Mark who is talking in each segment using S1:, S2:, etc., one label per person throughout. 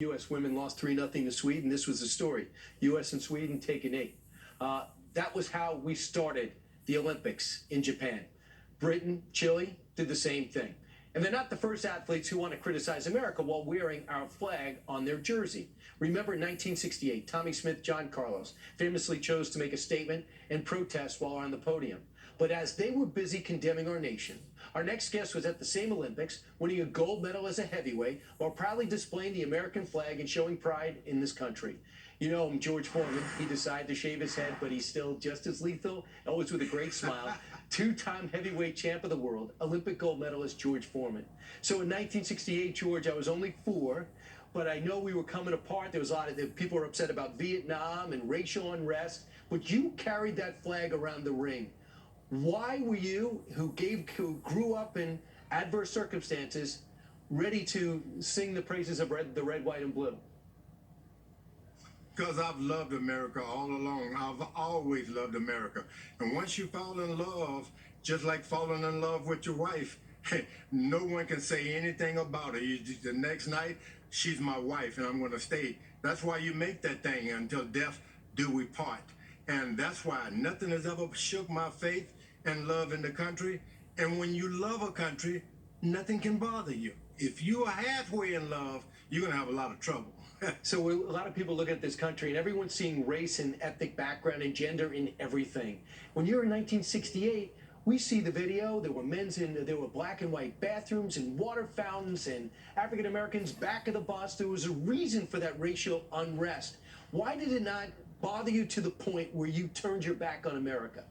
S1: U.S. women lost 3-0 to Sweden. This was the story. U.S. and Sweden taking 8. That was how we started the Olympics in Japan. Britain, Chile did the same thing. And they're not the first athletes who want to criticize America while wearing our flag on their jersey. Remember in 1968, Tommie Smith, John Carlos famously chose to make a statement and protest while on the podium. But as they were busy condemning our nation, our next guest was at the same Olympics, winning a gold medal as a heavyweight while proudly displaying the American flag and showing pride in this country. You know him, George Foreman. He decided to shave his head, but he's still just as lethal, always with a great smile. Two-time heavyweight champ of the world, Olympic gold medalist George Foreman. So in 1968, George, I was only 4, but I know we were coming apart. There was a lot of people were upset about Vietnam and racial unrest, but you carried that flag around the ring. Why were you, who grew up in adverse circumstances, ready to sing the praises of the red, white, and blue?
S2: Because I've loved America all along. I've always loved America. And once you fall in love, just like falling in love with your wife, no one can say anything about it. The next night, she's my wife and I'm going to stay. That's why you make that thing, until death do we part. And that's why nothing has ever shook my faith and love in the country. And when you love a country, nothing can bother you. If you are halfway in love, you're going to have a lot of trouble.
S1: So a lot of people look at this country and everyone's seeing race and ethnic background and gender in everything. When you're in 1968, we see the video. There were black and white bathrooms and water fountains and African Americans back of the bus. There was a reason for that racial unrest. Why did it not bother you to the point where you turned your back on America?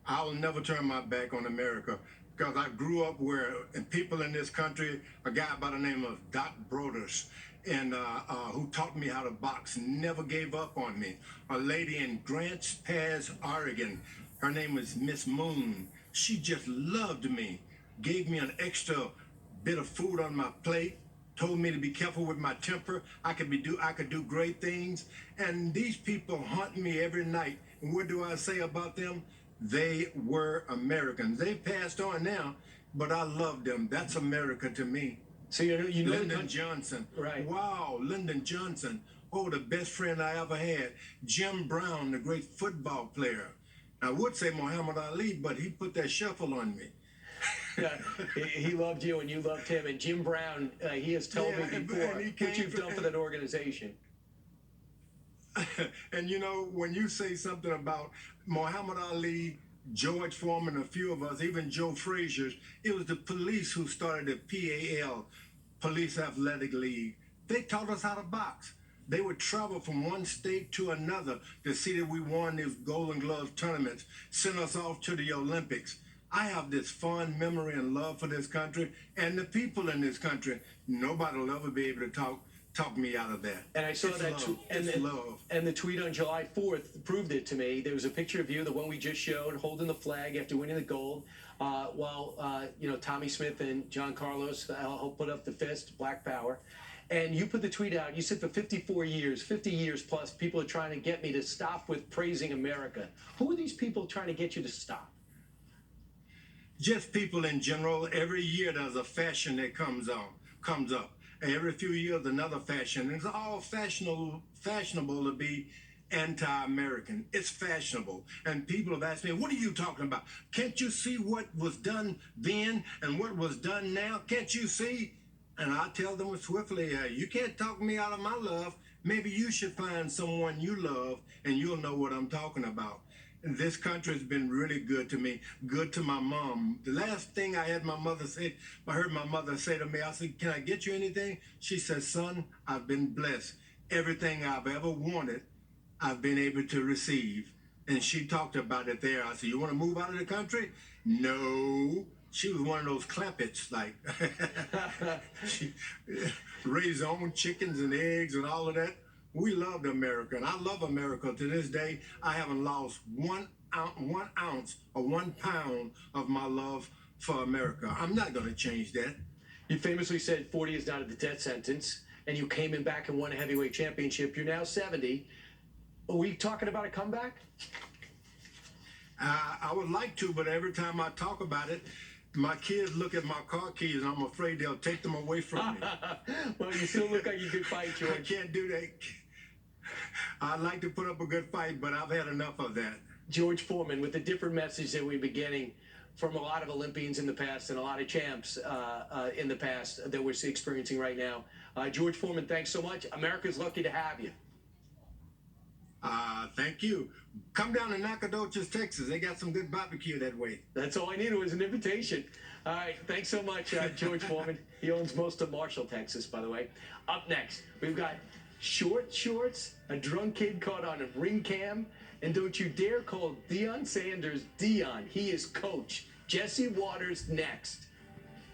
S2: I'll never turn my back on America, because I grew up where people in this country, a guy by the name of Doc Broders, and who taught me how to box, never gave up on me. A lady in Grants Pass, Oregon, her name was Miss Moon. She just loved me, gave me an extra bit of food on my plate, told me to be careful with my temper. I could do great things. And these people haunt me every night. And what do I say about them? They were Americans. They passed on now, but I love them. That's America to me.
S1: So you know
S2: Lyndon Johnson.
S1: Right.
S2: Wow, Lyndon Johnson. Oh, the best friend I ever had. Jim Brown, the great football player. I would say Muhammad Ali, but he put that shuffle on me.
S1: Yeah, he loved you and you loved him. And Jim Brown, he has told me before what you've done for that organization.
S2: And you know, when you say something about Muhammad Ali, George Foreman, a few of us, even Joe Frazier, it was the police who started the PAL, Police Athletic League. They taught us how to box. They would travel from one state to another to see that we won these Golden Gloves tournaments, send us off to the Olympics. I have this fond memory and love for this country and the people in this country. Nobody will ever be able to talk me out of that.
S1: And I saw
S2: love.
S1: And the tweet on July 4th proved it to me. There was a picture of you, the one we just showed, holding the flag after winning the gold, while Tommie Smith and John Carlos helped put up the fist, Black Power. And you put the tweet out. You said for 54 years, 50 years plus, people are trying to get me to stop with praising America. Who are these people trying to get you to stop?
S2: Just people in general. Every year there's a fashion that comes up. Every few years, another fashion. It's all fashionable to be anti-American. It's fashionable. And people have asked me, what are you talking about? Can't you see what was done then and what was done now? Can't you see? And I tell them swiftly, you can't talk me out of my love. Maybe you should find someone you love and you'll know what I'm talking about. This country has been really good to me, good to my mom. The last thing I heard my mother say to me, I said, can I get you anything? She said, son, I've been blessed. Everything I've ever wanted, I've been able to receive. And she talked about it there. I said, you want to move out of the country? No. She was one of those clappets, like, she raised her own chickens and eggs and all of that. We loved America, and I love America. To this day, I haven't lost one ounce or 1 pound of my love for America. I'm not going to change that.
S1: You famously said 40 is not a death sentence, and you came in back and won a heavyweight championship. You're now 70. Are we talking about a comeback?
S2: I would like to, but every time I talk about it, My kids look at my car keys, and I'm afraid they'll take them away from me.
S1: Well, you still look like a good fight,
S2: I
S1: George.
S2: can't do that. I'd like to put up a good fight, but I've had enough of that.
S1: George Foreman, with a different message that we've been getting from a lot of Olympians in the past and a lot of champs in the past that we're experiencing right now. George Foreman, thanks so much. America's lucky to have you.
S2: Thank you. Come down to Nacogdoches, Texas. They got some good barbecue that way.
S1: That's all I needed was an invitation. All right, thanks so much, George Foreman. He owns most of Marshall, Texas, by the way. Up next, we've got short shorts, a drunk kid caught on a ring cam, and don't you dare call Deion Sanders Dion. He is coach. Jesse Waters next.